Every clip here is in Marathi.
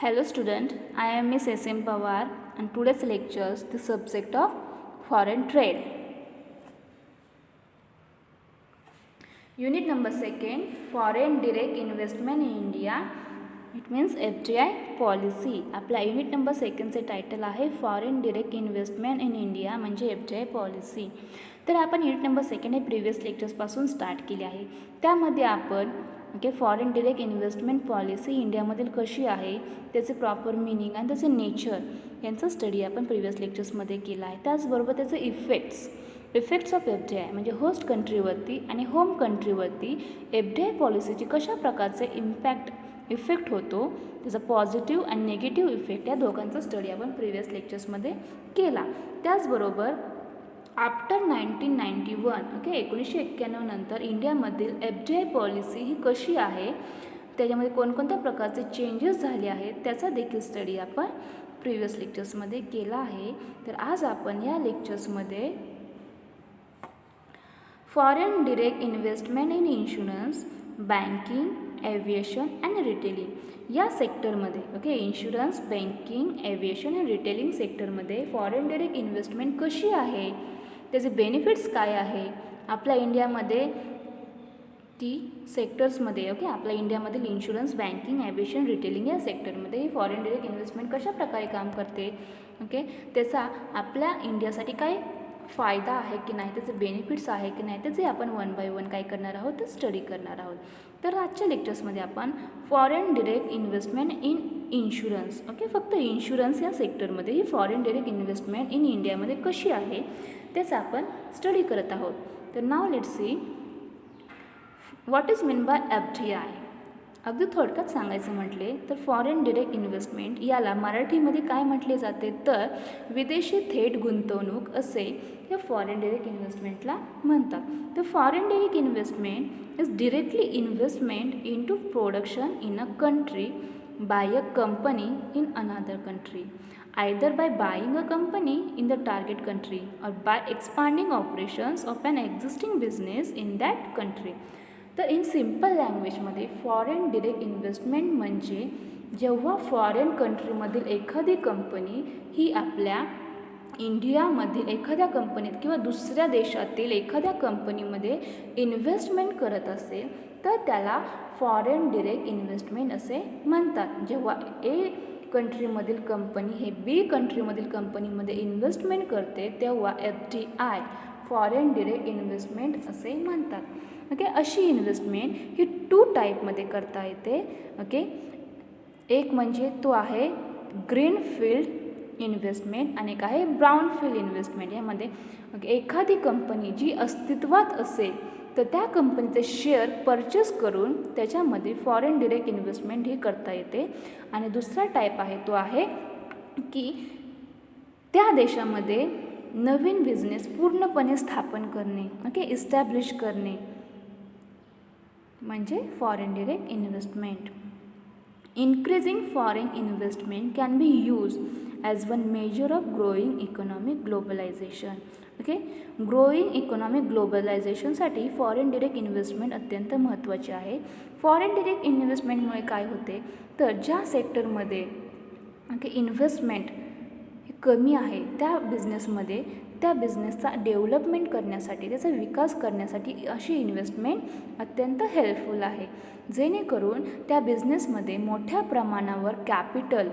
Hello student, I am Miss S.M. Pawar and today's lectures the subject of foreign trade. Unit number 2, foreign direct investment in India. It means FDI policy. आपला युनिट नंबर 2चे टायटल आहे foreign direct investment in India म्हणजे FDI पॉलिसी. तर आपण युनिट नंबर 2 हे प्रिव्हियस लेक्चर्सपासून स्टार्ट केले आहे. त्यामध्ये आपण फॉरेन डिरेक्ट इन्व्हेस्टमेंट पॉलिसी इंडियामधील कशी आहे, त्याचे प्रॉपर मिनिंग आणि त्याचे नेचर यांचा स्टडी आपण प्रिव्हियस लेक्चर्समध्ये केला आहे. त्याचबरोबर त्याचे इफेक्ट्स ऑफ FDI म्हणजे होस्ट कंट्रीवरती आणि होम कंट्रीवरती FDI पॉलिसीची कशा प्रकारचे इफेक्ट होतो, त्याचा पॉझिटिव्ह आणि निगेटिव्ह इफेक्ट या दोघांचा स्टडी आपण प्रिव्हियस लेक्चर्समध्ये केला. त्याचबरोबर आफ्टर 1991 1991 नंतर इंडियामधील FDI पॉलिसी ही कशी आहे, त्याच्यामध्ये कोणकोणत्या प्रकारचे चेंजेस झाले आहेत त्याचा देखील स्टडी आपण प्रिव्हियस लेक्चर्समध्ये केला आहे. तर आज आपण या लेक्चर्समध्ये foreign direct investment in insurance, banking, aviation and retailing या सेक्टरमध्ये insurance, banking, aviation and retailing सेक्टरमध्ये फॉरेन डिरेक्ट इन्व्हेस्टमेंट कशी आहे, त्याचे बेनिफिट्स काय आहे, आपल्या इंडियामध्ये ती सेक्टर्समध्ये आपल्या इंडियामधील इन्शुरन्स, बँकिंग, एव्हिएशन, रिटेलिंग या सेक्टरमध्ये ही फॉरेन डिरेक्ट इन्व्हेस्टमेंट कशा प्रकारे काम करते, त्याचा आपल्या इंडियासाठी काय फायदा आहे की नाही, त्याचे बेनिफिट्स आहे की नाही, त्याचे आपण वन बाय वन काय करणार आहोत तर स्टडी करणार आहोत. तर आजच्या लेक्चर्समध्ये आपण foreign direct investment in insurance फक्त इन्शुरन्स या सेक्टरमध्ये ही फॉरेन डिरेक्ट इन्व्हेस्टमेंट इन इंडियामध्ये कशी आहे त्याचा आपण स्टडी करत आहोत. तर now let's see what is mean by FDI. अगदी थोडक्यात सांगायचं म्हटले तर फॉरेन डिरेक्ट इन्व्हेस्टमेंट याला मराठीमध्ये काय म्हटले जाते तर विदेशी थेट गुंतवणूक असे या फॉरेन डिरेक्ट इन्व्हेस्टमेंटला म्हणतात. तर foreign direct investment is directly investment into production in a country by a company in another country, either by buying a company in the target country or by expanding operations of an existing business in that country. तर इन सिम्पल लँग्वेजमध्ये फॉरेन डिरेक्ट इन्व्हेस्टमेंट म्हणजे जेव्हा फॉरेन कंट्रीमधील एखादी कंपनी ही आपल्या इंडियामधील एखाद्या कंपनीत किंवा दुसऱ्या देशातील एखाद्या कंपनीमध्ये इन्व्हेस्टमेंट करत असेल तर त्याला फॉरेन डिरेक्ट इन्व्हेस्टमेंट असे म्हणतात. जेव्हा कंट्रीमधील कंपनी हे बी कंट्रीमधील कंपनीमध्ये इन्व्हेस्टमेंट करते तेव्हा FDI फॉरेन डिरेक्ट इन्व्हेस्टमेंट असे म्हणतात. अशी इन्व्हेस्टमेंट ही 2 टाईपमध्ये करता येते. एक म्हणजे तो आहे ग्रीन फील्ड इन्व्हेस्टमेंट आणि एक आहे ब्राऊन फील्ड इन्व्हेस्टमेंट. यामध्ये एखादी कंपनी जी अस्तित्वात असेल तर त्या कंपनीचे शेअर परचेस करून त्याच्यामध्ये फॉरेन डिरेक्ट इन्व्हेस्टमेंट ही करता येते. आणि दुसरा टाईप आहे तो आहे की त्या देशामध्ये नवीन बिझनेस पूर्णपणे स्थापन करणे, इस्टॅब्लिश करणे म्हणजे foreign direct investment. Increasing foreign investment can be use as one measure of growing economic globalisation. Growing economic ग्लोबलायझेशनसाठी फॉरेन डिरेक्ट इन्व्हेस्टमेंट अत्यंत महत्त्वाची आहे. फॉरेन डिरेक्ट इन्व्हेस्टमेंटमुळे काय होते तर ज्या सेक्टरमध्ये इन्व्हेस्टमेंट कमी आहे त्या बिझनेसमध्ये त्या बिझनेसचा डेव्हलपमेंट करण्यासाठी, त्याचा विकास करण्यासाठी अशी इन्व्हेस्टमेंट अत्यंत हेल्पफुल आहे. जेणेकरून त्या बिझनेसमध्ये मोठ्या प्रमाणावर कॅपिटल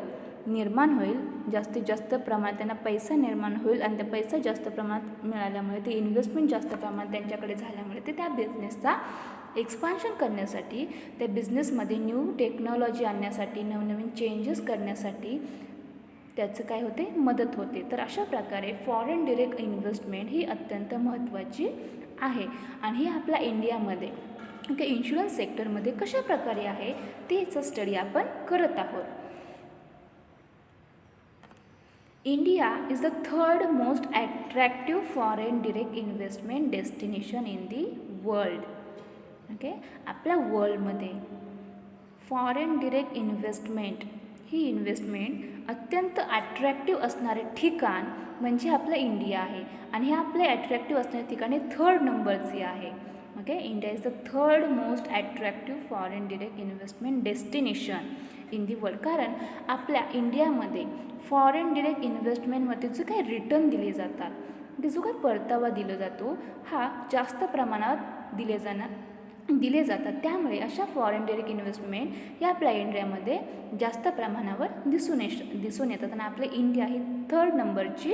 निर्माण होईल, जास्तीत जास्त प्रमाणात त्यांना पैसा निर्माण होईल आणि त्या पैसा जास्त प्रमाणात मिळाल्यामुळे ते इन्व्हेस्टमेंट जास्त प्रमाणात त्यांच्याकडे झाल्यामुळे ते त्या बिझनेसचा एक्सपान्शन करण्यासाठी, त्या बिझनेसमध्ये न्यू टेक्नॉलॉजी आणण्यासाठी, नवनवीन चेंजेस करण्यासाठी त्याचं काय होते मदत होते. तर अशा प्रकारे फॉरेन डिरेक्ट इन्व्हेस्टमेंट ही अत्यंत महत्त्वाची आहे. आणि ही आपल्या इंडियामध्ये इन्शुरन्स सेक्टरमध्ये कशा प्रकारे आहे त्याचा स्टडी आपण करत आहोत. India is the third most attractive foreign direct investment destination in the world. आपल्या वर्ल्डमध्ये फॉरेन डिरेक्ट इन्व्हेस्टमेंट ही इन्व्हेस्टमेंट अत्यंत अट्रॅक्टिव्ह असणारे ठिकाण म्हणजे आपलं इंडिया आहे. आणि हे आपले अट्रॅक्टिव्ह असणारे ठिकाणे 3rd नंबरचे आहे. India is the third most attractive foreign direct investment destination in the world. कारण आपल्या इंडियामध्ये फॉरेन डिरेक्ट इन्व्हेस्टमेंटमध्ये जे काही रिटर्न दिले जातात, ते जो काही परतावा दिला जातो हा जास्त प्रमाणात दिले जातात. त्यामुळे अशा फॉरेन डिरेक्ट इन्व्हेस्टमेंट या आपल्या इंडियामध्ये जास्त प्रमाणावर दिसून येतात. आणि आपल्या इंडिया ही 3rd नंबरची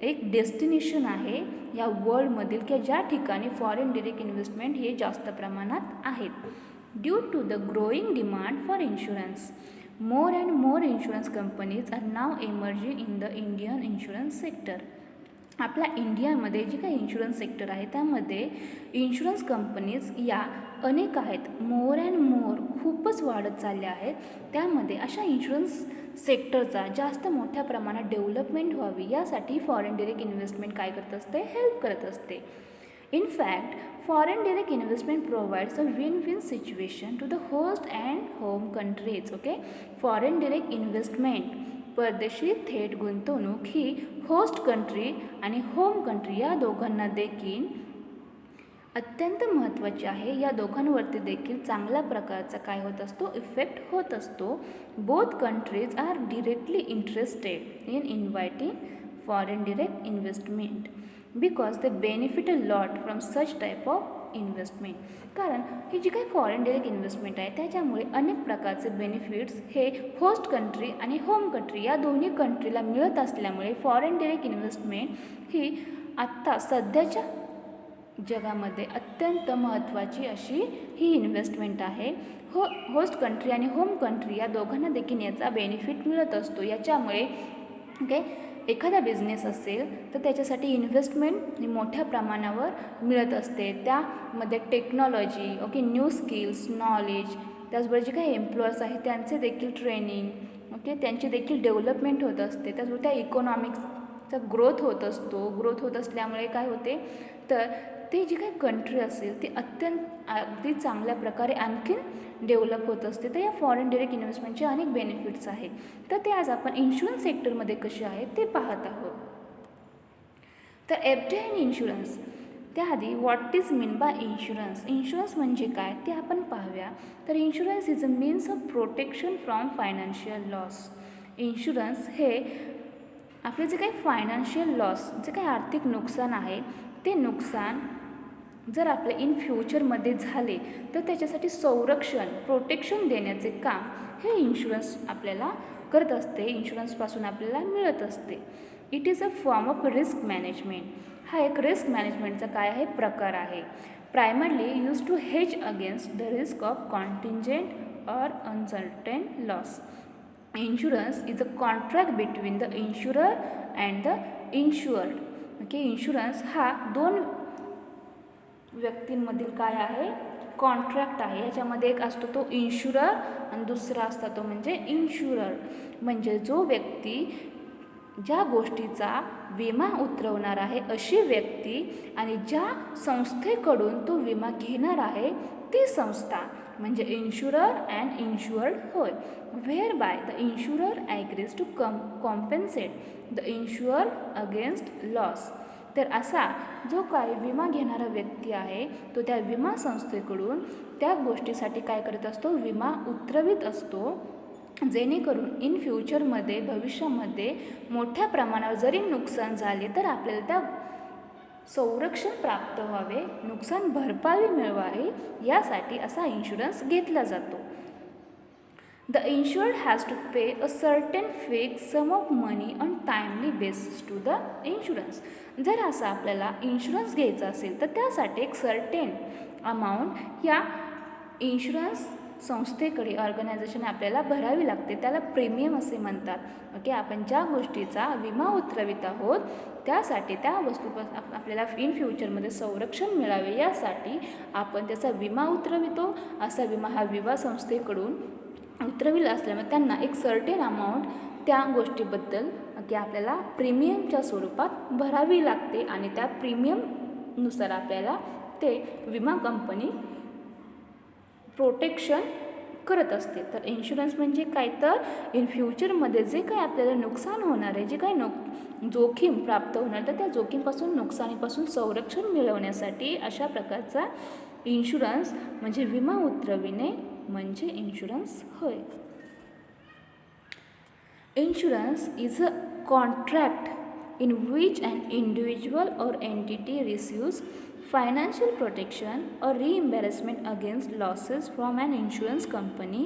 एक डेस्टिनेशन आहे या वर्ल्डमधील की ज्या ठिकाणी फॉरेन डिरेक्ट इन्व्हेस्टमेंट हे जास्त प्रमाणात आहेत. Due to the growing demand for insurance, more and more insurance companies are now emerging in the Indian insurance sector. आपल्या इंडियामध्ये जे काही इन्शुरन्स सेक्टर आहे त्यामध्ये इन्शुरन्स कंपनीज या अनेक आहेत. मोर अँड मोर खूपच वाढत चालल्या आहेत. त्यामध्ये अशा इन्शुरन्स सेक्टरचा जास्त मोठ्या प्रमाणात डेव्हलपमेंट व्हावी यासाठी फॉरेन डिरेक्ट इन्व्हेस्टमेंट काय करत असते, हेल्प करत असते. In fact, foreign direct investment provides a win-win situation to the host and home countries. Okay, foreign direct investment परदेशी थेट गुंतवणूक ही होस्ट कंट्री आणि होम कंट्री या दोघांना देखील अत्यंत महत्त्वाची आहे. या दोघांवरती देखील चांगल्या प्रकारचा काय होत असतो, इफेक्ट होत असतो. Both countries are directly interested in inviting foreign direct investment because they benefit a lot from such type of investment. कारण ही जी काही फॉरेन डिरेक्ट इन्व्हेस्टमेंट आहे त्याच्यामुळे अनेक प्रकारचे बेनिफिट्स हे होस्ट कंट्री आणि होम कंट्री या दोन्ही कंट्रीला मिळत असल्यामुळे फॉरेन डिरेक्ट इन्व्हेस्टमेंट ही आत्ता सध्याच्या जगामध्ये अत्यंत महत्त्वाची अशी ही इन्व्हेस्टमेंट आहे. होस्ट कंट्री आणि होम कंट्री या दोघांना देखील याचा बेनिफिट मिळत असतो. याच्यामुळे ओके एखादा बिझनेस असेल तर त्याच्यासाठी इन्व्हेस्टमेंट मोठ्या प्रमाणावर मिळत असते. त्यामध्ये technology, okay new skills, knowledge, त्याचबरोबर जे काही एम्प्लॉयज आहेत त्यांचे देखील ट्रेनिंग, ओके त्यांची देखील डेव्हलपमेंट होत असते. त्याचबरोबर त्या इकॉनॉमिक्सचा ग्रोथ होत असल्यामुळे काय होते तर ते जी काही कंट्री असेल ती अगदी चांगल्या प्रकारे आणखीन डेव्हलप होत असते. तर या फॉरेन डिरेक्ट इन्व्हेस्टमेंटचे अनेक बेनिफिट्स आहेत. तर ते आज आपण इन्शुरन्स सेक्टरमध्ये कसे आहेत ते पाहत आहोत. तर एफडीआय आणि इन्शुरन्स, त्याआधी what is mean by insurance. Insurance म्हणजे काय ते आपण पाहूया. तर insurance is a means of protection from financial loss. Insurance हे आपले जे काही फायनान्शियल लॉस, जे काही आर्थिक नुकसान आहे ते नुकसान जर आपले इन फ्युचरमध्ये झाले तर त्याच्यासाठी प्रोटेक्शन देण्याचे काम हे इन्शुरन्स आपल्याला करत असते, इन्शुरन्सपासून आपल्याला मिळत असते. It is a form of risk management. हा एक रिस्क मॅनेजमेंटचा काय आहे प्रकार आहे. Primarily use to hedge against the risk of contingent or uncertain loss. Insurance is a contract between the insurer and the insured. Okay insurance हा दोन व्यक्तींमधील काय आहे कॉन्ट्रॅक्ट आहे. याच्यामध्ये एक असतो तो इन्शुरर आणि दुसरा असतो तो म्हणजे इन्शुरर. म्हणजे जो व्यक्ती ज्या गोष्टीचा विमा उतरवणार आहे अशी व्यक्ती आणि ज्या संस्थेकडून तो विमा घेणार आहे ती संस्था म्हणजे इन्शुरर अँड इन्शुअर्ड होय. Whereby the insurer agrees to compensate the insure against loss. तर असा जो काय विमा घेणारा व्यक्ती आहे तो त्या विमा संस्थेकडून त्या गोष्टीसाठी काय करत असतो, विमा उतरवित असतो, जेणेकरून इन फ्युचरमध्ये भविष्यामध्ये मोठ्या प्रमाणावर जरी नुकसान झाले तर आपल्याला त्या संरक्षण प्राप्त व्हावे, नुकसान भरपाई मिळवावी यासाठी असा इन्शुरन्स घेतला जातो. The insured has to pay a certain fixed sum of money on timely basis to the insurance. जर असा आपल्याला इन्शुरन्स घ्यायचा असेल तर त्यासाठी एक सर्टेन अमाऊंट या इन्शुरन्स संस्थेकडे ऑर्गनायझेशन आपल्याला भरावी लागते. त्याला प्रीमियम असे म्हणतात. ओके आपण ज्या गोष्टीचा विमा उतरवित आहोत त्यासाठी त्या वस्तूपासून आपल्याला इन फ्युचरमध्ये संरक्षण मिळावे यासाठी आपण त्याचा विमा उतरवितो. असा विमा हा विमा संस्थेकडून उतरविला असल्यामुळे त्यांना एक सर्टेन अमाऊंट त्या गोष्टीबद्दल की आपल्याला प्रीमियमच्या स्वरूपात भरावी लागते आणि त्या प्रीमियमनुसार आपल्याला ते विमा कंपनी प्रोटेक्शन करत असते. तर इन्शुरन्स म्हणजे काय तर इन फ्युचरमध्ये जे काही आपल्याला नुकसान होणार आहे, जे काही जोखीम प्राप्त होणार तर त्या जोखीमपासून नुकसानीपासून संरक्षण मिळवण्यासाठी अशा प्रकारचा इन्शुरन्स म्हणजे विमा उतरविणे म्हणजे इन्शुरन्स होय. Insurance is a contract in which an individual or entity receives financial protection or reimbursement against losses from an insurance company.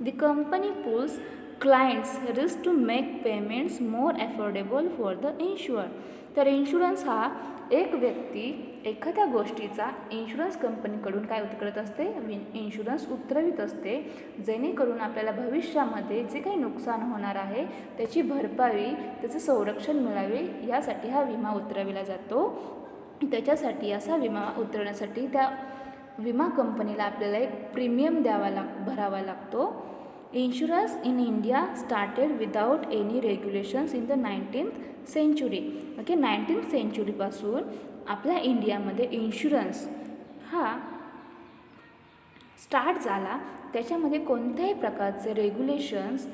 The company pools clients' risk to make payments more affordable for the insured. तर इन्शुरन्स हा एक व्यक्ती एखाद्या गोष्टीचा इन्शुरन्स कंपनीकडून काय करत असते, इन्शुरन्स उतरवित असते, जेणेकरून आपल्याला भविष्यामध्ये जे काही नुकसान होणार आहे त्याची भरपाई, त्याचे संरक्षण मिळावे यासाठी हा विमा उतरविला जातो. त्याच्यासाठी असा विमा उतरवण्यासाठी त्या विमा कंपनीला आपल्याला एक प्रीमियम भरावा लागतो. Insurance in India started without any regulations in the 19th century. Okay, 19th सेंचुरीपासून आपल्या इंडियामध्ये इन्शुरन्स हा स्टार्ट झाला. त्याच्यामध्ये कोणत्याही प्रकारचे रेग्युलेशन्स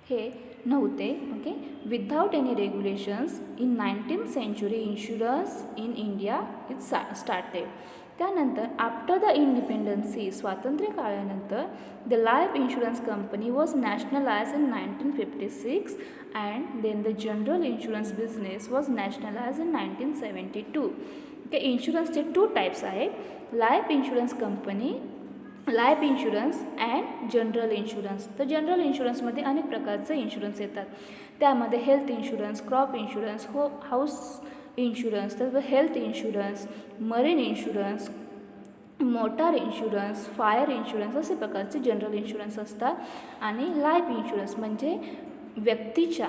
हे नव्हते. Okay, without any regulations in 19th century insurance in India is started. त्यानंतर आफ्टर द इंडिपेंडन्सी, स्वातंत्र्य काळानंतर, the life insurance company was nationalise in 1956 and then the general insurance business was nationalise in 1972. Okay, इन्शुरन्सचे 2 टाईप्स आहेत, life insurance company, life insurance and general insurance. तर जनरल इन्शुरन्समध्ये अनेक प्रकारचे इन्शुरन्स येतात. त्यामध्ये health insurance, crop insurance, house insurance, तर health insurance, marine insurance, motor insurance, fire insurance असे प्रकारचे जनरल इन्शुरन्स असतात. आणि लाईफ इन्शुरन्स म्हणजे व्यक्तीच्या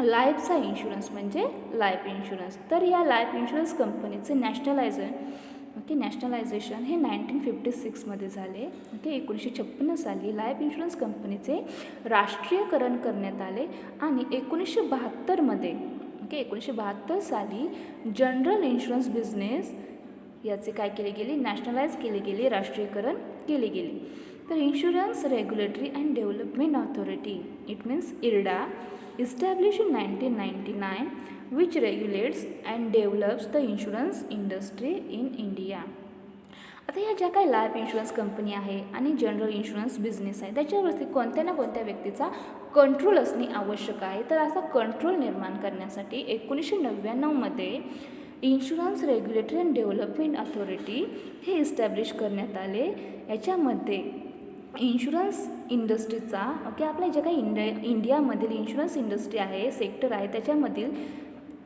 लाईफचा इन्शुरन्स म्हणजे लाईफ इन्शुरन्स. तर या लाईफ इन्शुरन्स कंपनीचे नॅशनलायझेशन हे 1956मध्ये झाले. ओके, 1956 साली लाईफ इन्शुरन्स कंपनीचे राष्ट्रीयकरण करण्यात आले आणि 1972मध्ये 1972 साली जनरल इन्शुरन्स बिझनेस याचे काय केले गेले, नॅशनलाइज केले गेले, राष्ट्रीयकरण केले गेले. तर insurance regulatory and development authority, it means IRDA, established in 1999, which regulates and develops the insurance industry in India. आता या ज्या काही लाईफ इन्शुरन्स कंपनी आहे आणि जनरल इन्शुरन्स बिझनेस आहे त्याच्यावरती कोणत्या ना कोणत्या व्यक्तीचा कंट्रोल असणे आवश्यक आहे. तर असा कंट्रोल निर्माण करण्यासाठी 1999मध्ये insurance regulatory and development authority हे इस्टॅब्लिश करण्यात आले. याच्यामध्ये इन्शुरन्स इंडस्ट्रीचा आपल्या ज्या काही इंडियामधील इन्शुरन्स इंडस्ट्री आहे, सेक्टर आहे, त्याच्यामधील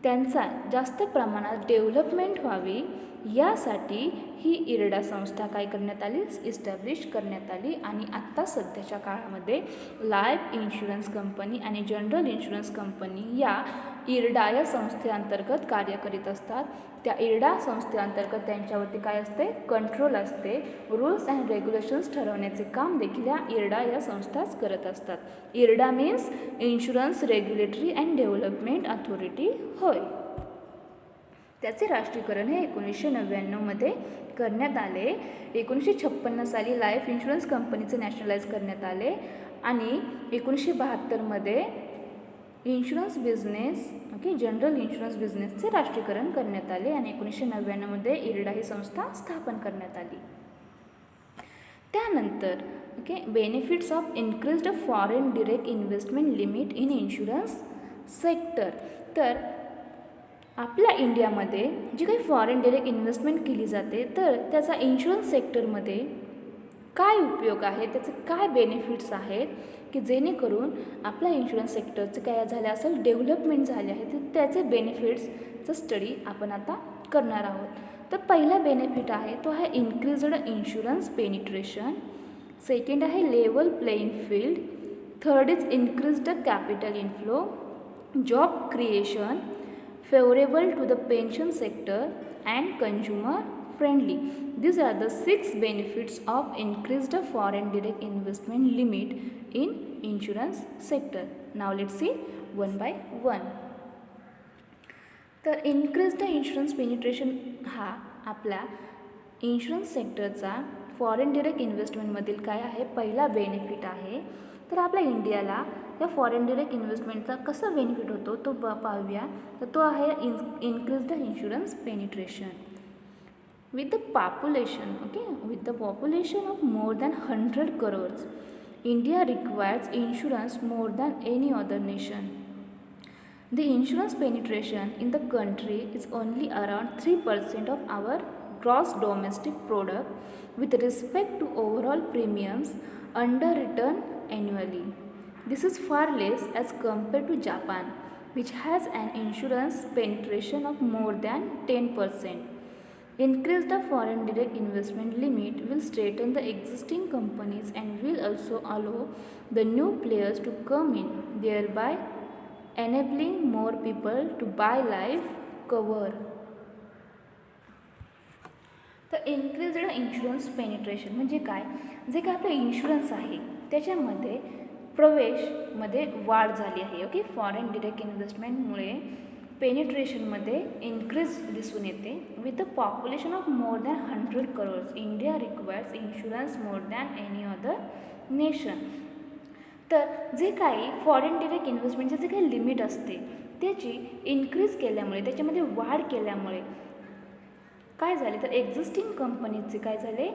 त्यांचा जास्त प्रमाणात डेव्हलपमेंट व्हावी यासाठी ही IRDA संस्था काय करण्यात आली, इस्टॅब्लिश करण्यात आली. आणि आत्ता सध्याच्या काळामध्ये लाईफ इन्शुरन्स कंपनी आणि जनरल इन्शुरन्स कंपनी या IRDA या संस्थेअंतर्गत कार्य करीत असतात. त्या IRDA संस्थेअंतर्गत त्यांच्यावरती काय असते, कंट्रोल असते. रूल्स अँड रेग्युलेशन्स ठरवण्याचे काम देखील या IRDA या संस्थाच करत असतात. IRDA means insurance regulatory and development authority होय. त्याचे राष्ट्रीयकरण हे 1999मध्ये करण्यात आले. 1956 साली लाईफ इन्शुरन्स कंपनीचे नॅशनलाइज करण्यात आले आणि 1972मध्ये इन्शुरन्स बिझनेस जनरल इन्शुरन्स बिझनेसचे राष्ट्रीयकरण करण्यात आले आणि 1999मध्ये IRDA ही संस्था स्थापन करण्यात आली. त्यानंतर benefits of increased foreign direct investment limit in insurance sector. तर आपल्या इंडियामध्ये जी काही फॉरेन डायरेक्ट इन्व्हेस्टमेंट केली जाते तर त्याचा इन्शुरन्स सेक्टरमध्ये काय उपयोग आहे, त्याचे काय बेनिफिट्स आहेत की जेणेकरून आपल्या इन्शुरन्स सेक्टरचे काय झाले असेल, डेव्हलपमेंट झाले आहे, तर त्याचे बेनिफिट्सचं स्टडी आपण आता करणार आहोत. तर पहिला बेनिफिट आहे तो आहे इन्क्रीज्ड इन्शुरन्स पेनिट्रेशन. सेकंड आहे level playing field. Third is increased capital inflow, job creation, favorable to the pension sector and consumer friendly. These are the 6 benefits of increased foreign direct investment limit in insurance sector. Now let's see one by one. तर increased insurance penetration हा आपला इन्शुरन्स सेक्टरचा फॉरेन डिरेक्ट इन्व्हेस्टमेंटमधील काय आहे, पहिला बेनिफिट आहे. तर आपल्या इंडियाला या फॉरेन डिरेक्ट इन्व्हेस्टमेंटचा कसा बेनिफिट होतो तो पाहूया. तर तो आहे increased insurance penetration with the population. With the population of more than 100 crores India requires insurance more than any other nation. The insurance penetration in the country is only around 3% of our gross domestic product with respect to overall premiums underwritten annually. This is far less as compared to Japan, which has an insurance penetration of more than 10%. Increase the foreign direct investment limit will strengthen the existing companies and will also allow the new players to come in, thereby enabling more people to buy life cover. तर इन्क्रीज्ड इन्शुरन्स पेनिट्रेशन म्हणजे काय, जे काय आपलं इन्शुरन्स आहे त्याच्यामध्ये प्रवेशमध्ये वाढ झाली आहे. ओके, फॉरेन डिरेक्ट इन्व्हेस्टमेंटमुळे पेनिट्रेशनमध्ये इन्क्रीज दिसून येते. With the population of more than 100 crores India requires insurance more than any other nation. तर जे काही फॉरेन डिरेक्ट इन्व्हेस्टमेंटचे जे काही लिमिट असते त्याची इन्क्रीज केल्यामुळे, त्याच्यामध्ये वाढ केल्यामुळे काय झाले तर एक्झिस्टिंग कंपनीचे काय झाले,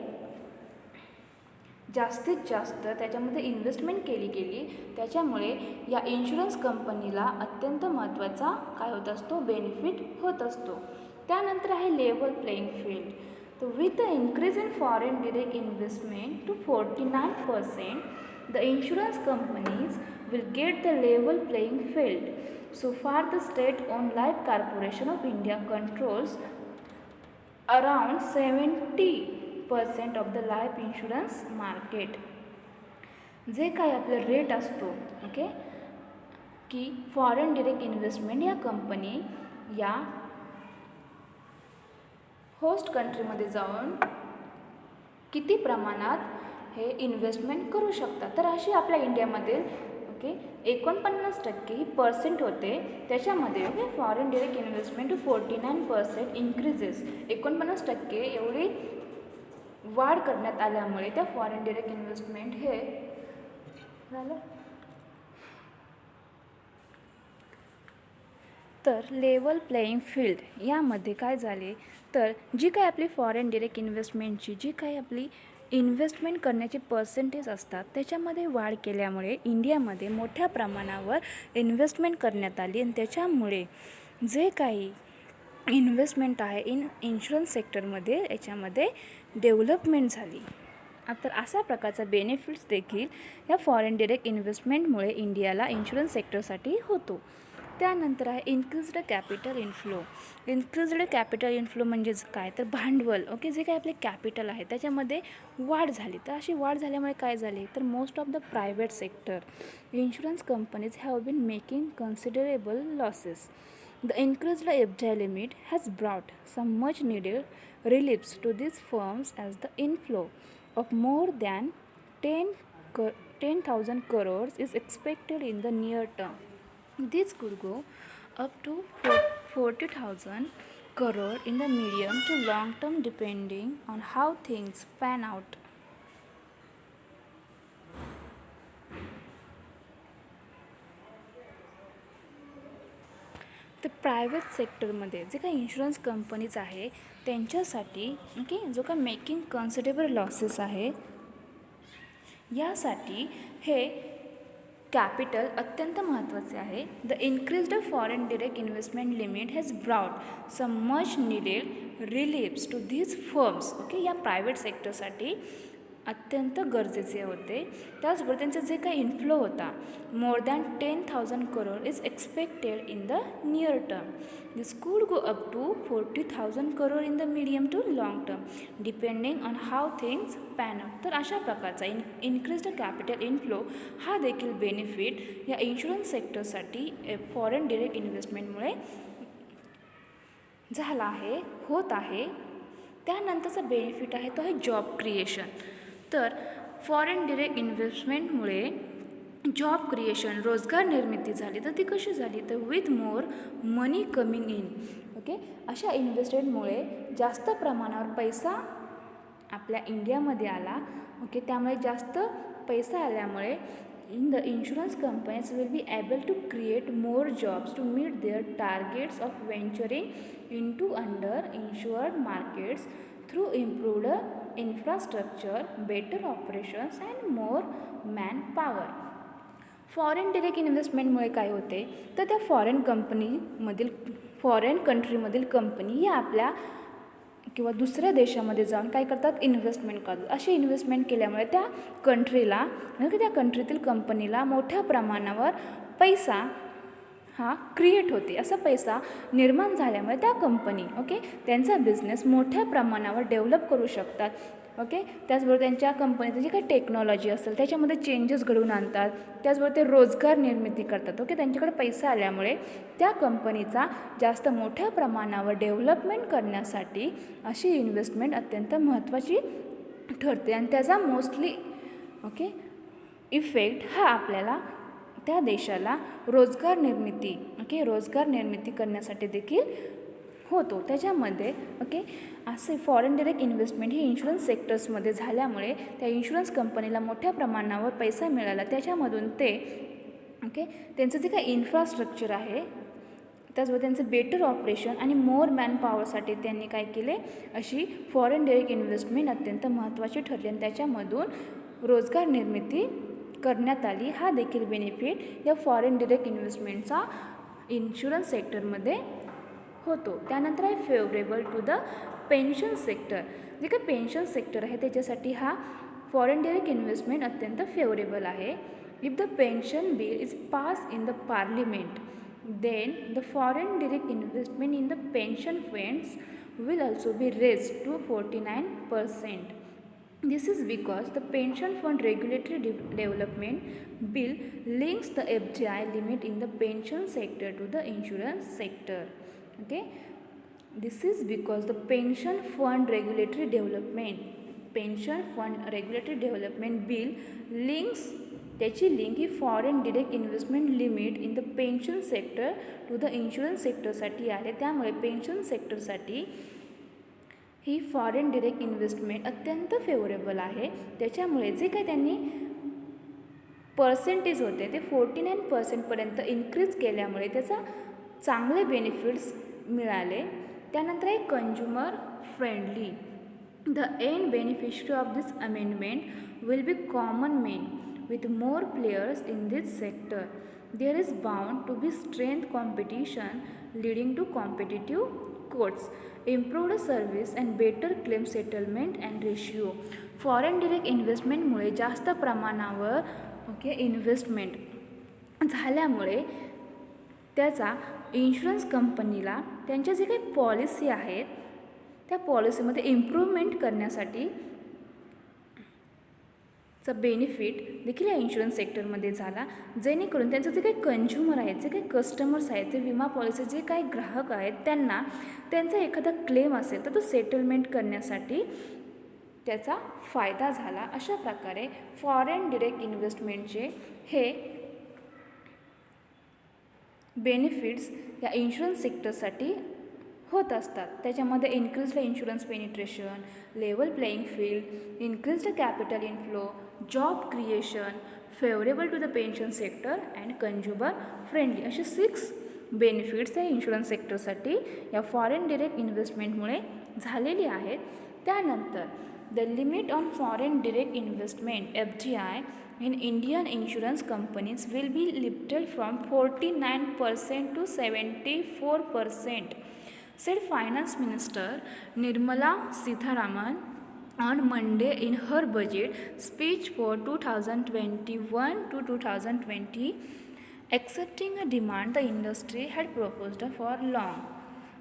जास्तीत जास्त त्याच्यामध्ये इन्व्हेस्टमेंट केली गेली. त्याच्यामुळे या इन्शुरन्स कंपनीला अत्यंत महत्त्वाचा काय होत असतो, बेनिफिट होत असतो. त्यानंतर आहे लेवल प्लेइंग फील्ड. तर with the increase in foreign direct investment to 49%, the insurance companies will get the level playing field. So far, the state-owned Life Corporation of India controls around 70% of the life insurance market. जे काय आपलं रेट असतो, ओके, की फॉरेन डिरेक्ट इन्व्हेस्टमेंट या कंपनी या होस्ट कंट्रीमध्ये जाऊन किती प्रमाणात हे इन्व्हेस्टमेंट करू शकतात. तर अशी आपल्या इंडियामध्ये ओके 49% ही पर्सेंट होते. त्याच्यामध्ये okay foreign direct investment to 49% increases. 49% एवढी वाढ करण्यात आल्यामुळे त्या फॉरेन डिरेक्ट इन्व्हेस्टमेंट हे झालं. तर लेवल प्लेइंग फील्ड यामध्ये काय झाले तर जी काय आपली फॉरेन डिरेक्ट इन्व्हेस्टमेंटची जी काही आपली इन्व्हेस्टमेंट करण्याचे पर्सेंटेज असतात त्याच्यामध्ये वाढ केल्यामुळे इंडियामध्ये मोठ्या प्रमाणावर इन्व्हेस्टमेंट करण्यात आली आणि त्याच्यामुळे जे काही इन्व्हेस्टमेंट आहे इन्शुरन्स सेक्टरमध्ये याच्यामध्ये डेव्हलपमेंट झाली. तर अशा प्रकारचा बेनिफिट्स देखील या फॉरेन डिरेक्ट इन्व्हेस्टमेंटमुळे इंडियाला इन्शुरन्स सेक्टरसाठी होतो. त्यानंतर आहे increased capital inflow. Increased capital inflow म्हणजेच काय तर भांडवल. ओके, जे काय आपले कॅपिटल आहे त्याच्यामध्ये वाढ झाली. तर अशी वाढ झाल्यामुळे काय झाले तर most of the private sector insurance companies have been making considerable losses. The increased FDI limit has brought some much needed reliefs to these firms as the inflow of more than 10,000 crores is expected in the near term. This could go up to 40,000 crore in the medium to long term depending on how things pan out. तर प्रायव्हेट सेक्टरमध्ये जे काही इन्शुरन्स कंपनीज आहे त्यांच्यासाठी ओके जो काय मेकिंग कन्सिडरेबल लॉसेस आहे यासाठी हे कॅपिटल अत्यंत महत्त्वाचे आहे. The increased foreign direct investment limit has brought some much needed reliefs to these firms. Okay, या प्रायव्हेट सेक्टरसाठी अत्यंत गरजेचे होते. त्याचबरोबर त्यांचा जे काही इन्फ्लो होता more than 10,000 crore is expected in the near term. This could go up to 40,000 crore in the medium to long term depending on how things pan out. तर अशा प्रकारचा इन्क्रीज्ड कॅपिटल इन्फ्लो हा देखील बेनिफिट या इन्शुरन्स सेक्टरसाठी फॉरेन डिरेक्ट इन्व्हेस्टमेंटमुळे झाला आहे, होत आहे. त्यानंतरचा बेनिफिट आहे तो आहे जॉब क्रिएशन. तर फॉरेन डिरेक्ट इन्व्हेस्टमेंटमुळे जॉब क्रिएशन रोजगार निर्मिती झाली. तर ती कशी झाली तर with more money coming in. Okay, अशा इन्व्हेस्टमेंटमुळे जास्त प्रमाणावर पैसा आपल्या इंडियामध्ये आला. ओके, त्यामुळे जास्त पैसा आल्यामुळे the insurance companies will be able to create more jobs to meet their targets of venturing into under insured markets through improved infrastructure, better operations and more man power. Foreign direct इन्व्हेस्टमेंटमुळे काय होते तर त्या फॉरेन कंट्रीमधील कंपनी या आपल्या किंवा दुसऱ्या देशामध्ये जाऊन काय करतात, इन्व्हेस्टमेंट करतात. अशी इन्व्हेस्टमेंट केल्यामुळे त्या कंट्रीला म्हणजे त्या कंट्रीतील कंपनीला मोठ्या प्रमाणावर पैसा हा क्रिएट होते. असा पैसा निर्माण झाल्यामुळे त्या कंपनी त्यांचा बिझनेस मोठ्या प्रमाणावर डेव्हलप करू शकतात. त्याचबरोबर त्यांच्या कंपनीची जी काही टेक्नॉलॉजी असेल त्याच्यामध्ये चेंजेस घडवून आणतात. त्याचबरोबर ते रोजगार निर्मिती करतात. त्यांच्याकडे पैसा आल्यामुळे त्या कंपनीचा जास्त मोठ्या प्रमाणावर डेव्हलपमेंट करण्यासाठी अशी इन्व्हेस्टमेंट अत्यंत महत्त्वाची ठरते. आणि त्याचा मोस्टली इफेक्ट हा आपल्याला त्या देशाला रोजगार निर्मिती करण्यासाठी देखील होतो. त्याच्यामध्ये असे फॉरेन डिरेक्ट इन्व्हेस्टमेंट ही इन्शुरन्स सेक्टर्समध्ये झाल्यामुळे त्या इन्शुरन्स कंपनीला मोठ्या प्रमाणावर पैसा मिळाला. त्याच्यामधून ते त्यांचं जे काही इन्फ्रास्ट्रक्चर आहे त्याचबरोबर त्यांचं बेटर ऑपरेशन आणि मोर मॅन पॉवरसाठी त्यांनी काय केले, अशी फॉरेन डिरेक्ट इन्व्हेस्टमेंट अत्यंत महत्त्वाची ठरली आणि त्याच्यामधून रोजगार निर्मिती करण्यात आली. हा देखील बेनिफिट या फॉरेन डिरेक्ट इन्व्हेस्टमेंटचा इन्शुरन्स सेक्टरमध्ये होतो. त्यानंतर आहे favourable to the pension sector. जे काही पेन्शन सेक्टर आहे त्याच्यासाठी हा फॉरेन डिरेक्ट इन्व्हेस्टमेंट अत्यंत फेवरेबल आहे. If the pension bill is pass in the parliament then the foreign direct investment in the pension funds will also be raised to 49%. This is because the pension fund regulatory development bill links the FDI limit in the pension sector to the insurance sector. This is because the pension fund regulatory development bill links त्याची लिंक ही foreign direct investment limit in the pension sector to the insurance सेक्टरसाठी आहे. त्यामुळे पेन्शन सेक्टरसाठी ही फॉरेन डिरेक्ट इन्व्हेस्टमेंट अत्यंत फेवरेबल आहे. त्याच्यामुळे जे काही त्यांनी पर्सेंटेज होते ते 49% इन्क्रीज केल्यामुळे त्याचा चांगले बेनिफिट्स मिळाले. त्यानंतर आहे consumer friendly. The end beneficiary of this amendment will be common man. With more players in this sector, there is bound to be strength competition leading to competitive quotes, improved service and better claim settlement and ratio. Foreign direct इन्व्हेस्टमेंटमुळे जास्त प्रमाणावर इन्व्हेस्टमेंट झाल्यामुळे त्याचा इन्शुरन्स कंपनीला त्यांच्या जे काही पॉलिसी आहेत त्या पॉलिसीमध्ये इम्प्रूव्हमेंट करण्यासाठी चा बेनिफिट देखील या इन्शुरन्स सेक्टरमध्ये झाला. जेणेकरून त्यांचं जे काही कंझ्युमर आहेत, जे काही कस्टमर्स आहेत, ते विमा पॉलिसी जे काही ग्राहक आहेत त्यांना त्यांचा एखादा क्लेम असेल तर तो सेटलमेंट करण्यासाठी त्याचा फायदा झाला. अशा प्रकारे फॉरेन डिरेक्ट इन्व्हेस्टमेंटचे हे बेनिफिट्स या इन्शुरन्स सेक्टरसाठी होत असतात. त्याच्यामध्ये increased insurance penetration, level playing field, increased capital inflow, job creation, favourable to the pension sector and consumer friendly असे 6 बेनिफिट्स या इन्शुरन्स सेक्टरसाठी या फॉरेन डिरेक्ट इन्व्हेस्टमेंटमुळे झालेली आहेत. त्यानंतर the limit on foreign direct investment FDI in Indian insurance companies will be lifted from 49% to 74%, said Finance Minister Nirmala Sitharaman on Monday in her budget speech for 2021 to 2020, accepting a demand the industry had proposed for long.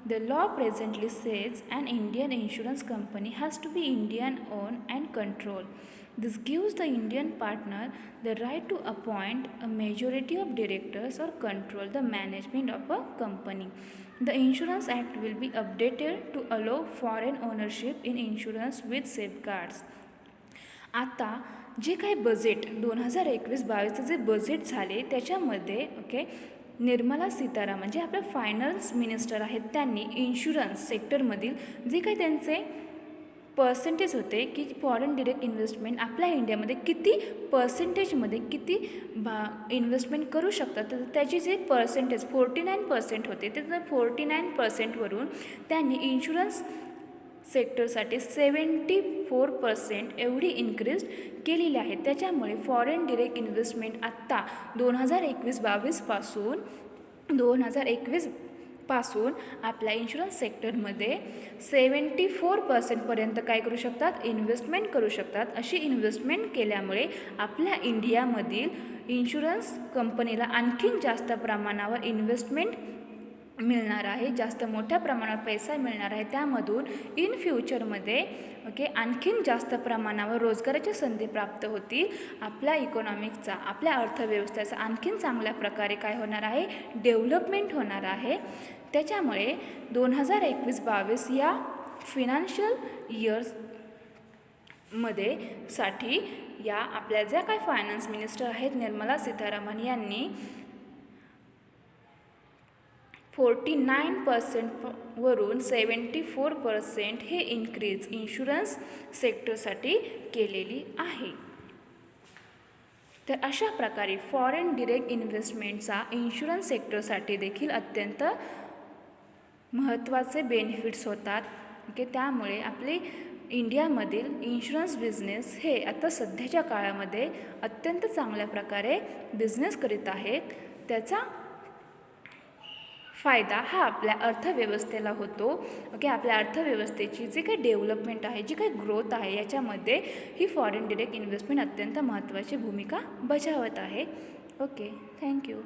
The law presently says an Indian insurance company has to be Indian owned and controlled. This gives the Indian partner the right to appoint a majority of directors or control the management of a company. The Insurance Act will be updated to allow foreign ownership in insurance with safeguards. आता जे काही बजेट 2021-22चं जे बजेट झाले त्याच्यामध्ये निर्मला सीतारामन जे आपल्या फायनान्स मिनिस्टर आहेत त्यांनी इन्शुरन्स सेक्टरमधील जे काही त्यांचे पर्सेंटेज होते की फॉरेन डिरेक्ट इन्व्हेस्टमेंट आपल्या इंडियामध्ये किती पर्सेंटेजमध्ये किती इन्व्हेस्टमेंट करू शकतात तर त्याची जे पर्सेंटेज 49% होते ते 49%वरून त्यांनी इन्शुरन्स सेक्टरसाठी 74% एवढी इन्क्रीज केलेली आहे. त्याच्यामुळे फॉरेन डिरेक्ट इन्व्हेस्टमेंट आत्ता 2021 पासून आपल्या इन्शुरन्स सेक्टरमध्ये 74% काय करू शकतात, इन्व्हेस्टमेंट करू शकतात. अशी इन्व्हेस्टमेंट केल्यामुळे आपल्या इंडियामधील इन्शुरन्स कंपनीला आणखीन जास्त प्रमाणावर इन्व्हेस्टमेंट मिळणार आहे, जास्त मोठ्या प्रमाणावर पैसा मिळणार आहे. त्यामधून इन फ्युचरमध्ये आणखीन जास्त प्रमाणावर रोजगाराच्या संधी प्राप्त होतील. आपल्या इकॉनॉमिकचा, आपल्या अर्थव्यवस्थेचा आणखीन चांगल्या प्रकारे काय होणार आहे, डेव्हलपमेंट होणार आहे. त्याच्यामुळे 2021-22 या फिनान्शियल इयर्समध्ये साठी या आपल्या ज्या काय फायनान्स मिनिस्टर आहेत निर्मला सीतारामन यांनी 49% वरून 74% हे इन्क्रीज इन्शुरन्स सेक्टरसाठी केलेली आहे. तर अशा प्रकारे फॉरेन डिरेक्ट इन्व्हेस्टमेंटचा इन्शुरन्स सेक्टरसाठी देखील अत्यंत महत्त्वाचे बेनिफिट्स होतात. त्यामुळे आपले इंडियामधील इन्शुरन्स बिझनेस हे आता सध्याच्या काळामध्ये अत्यंत चांगल्या प्रकारे बिझनेस करीत आहेत. त्याचा फायदा हा आपल्या अर्थव्यवस्थेला होतो. आपल्या अर्थव्यवस्थेची जी काही डेव्हलपमेंट आहे, जी काही ग्रोथ आहे, याच्यामध्ये ही फॉरेन डिरेक्ट इन्व्हेस्टमेंट अत्यंत महत्त्वाची भूमिका बजावत आहे. थँक्यू.